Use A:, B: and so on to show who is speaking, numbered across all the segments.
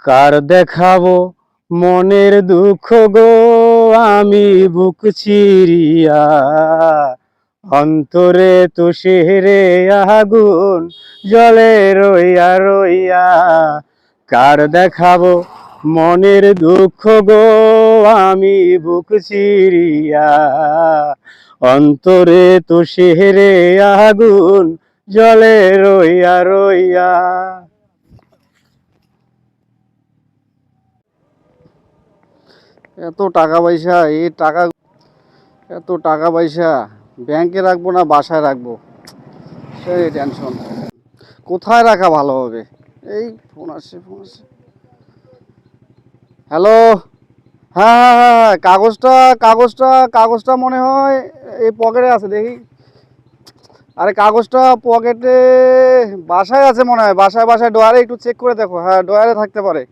A: কার দেখাবো মনের দুঃখ গো, আমি বুক চিরিয়া। অন্তরে তুষেরে আগুন জলে রইয়া রইয়া। কার দেখাবো মনের দুঃখ গো, আমি বুক চিরিয়া। অন্তরে তুষেরে আগুন জলে রইয়া রইয়া। এত টাকা পয়সা, এত টাকা পয়সা ব্যাংকে রাখবো না বাসায় রাখবো, সেই টেনশন। কোথায় রাখা ভালো হবে? এই ফোন আসছে। হ্যালো। হ্যাঁ হ্যাঁ হ্যাঁ হ্যাঁ, কাগজটা মনে হয় এই পকেটে আছে, দেখি। আরে কাগজটা পকেটে, বাসায় আছে মনে হয়, বাসায় ডয়ারে একটু চেক করে দেখো। হ্যাঁ, ডয়ারে থাকতে পারে।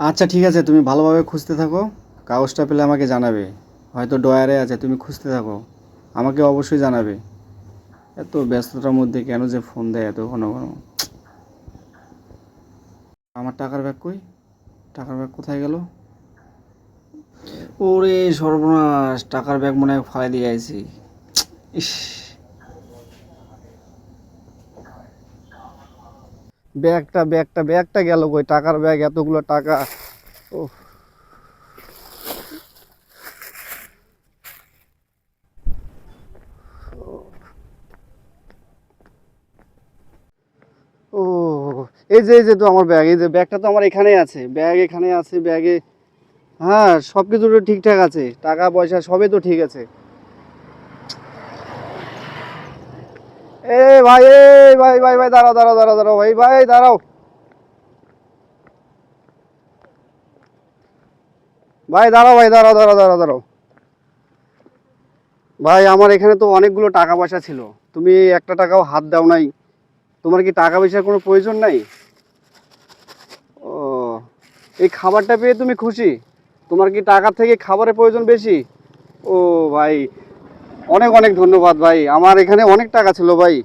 A: আচ্ছা ঠিক আছে, তুমি ভালোভাবে খুঁজতে থাকো, কাগজটা পেলে আমাকে জানাবে। হয়তো ডয়ারে আছে, তুমি খুঁজতে থাকো, আমাকে অবশ্যই জানাবে। এত ব্যস্ততার মধ্যে কেন যে ফোন দেয় এত ঘন ঘন। আমার টাকার ব্যাগ কই? টাকার ব্যাগ কোথায় গেল? ওরে সর্বনাশ, টাকার ব্যাগ মনে হয় ফালাই দিয়ে আইছি। ইস, ব্যাগটা গেল কই? টাকার ব্যাগ, এতগুলো টাকা। ও ও, এই যে তো আমার ব্যাগ, এই যে ব্যাগটা তো আমার এখানেই আছে, ব্যাগ এখানে আছে, ব্যাগে। হ্যাঁ, সব কিছু তো ঠিকঠাক আছে, টাকা পয়সা সবই তো ঠিক আছে। এ ভাই, ভাই দাঁড়াও ভাই দাঁড়াও। ভাই দাঁড়াও। ভাই, আমার এখানে তো অনেকগুলো টাকা পয়সা ছিল, তুমি একটা টাকাও হাত দাও নাই। তোমার কি টাকা পয়সার কোনো প্রয়োজন নাই? ও, এই খাবারটা পেয়ে তুমি খুশি? তোমার কি টাকার থেকে খাবারের প্রয়োজন বেশি? ও ভাই, অনেক অনেক ধন্যবাদ ভাই, আমার এখানে অনেক টাকা ছিল ভাই।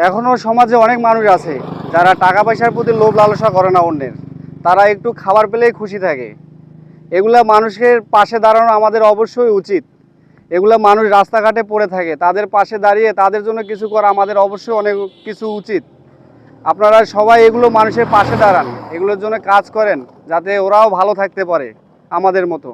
A: এখনো সমাজে অনেক মানুষ আছে যারা টাকা পয়সার প্রতি লোভ লালসা করে না অন্যের, তারা একটু খাবার পেলেই খুশি থাকে। এগুলা মানুষের পাশে দাঁড়ানো আমাদের অবশ্যই উচিত। এগুলা মানুষ রাস্তাঘাটে পড়ে থাকে, তাদের পাশে দাঁড়িয়ে তাদের জন্য কিছু করা আমাদের অবশ্যই অনেক কিছু উচিত। আপনারা সবাই এগুলো মানুষের পাশে দাঁড়ান, এগুলোর জন্য কাজ করেন, যাতে ওরাও ভালো থাকতে পারে আমাদের মতো।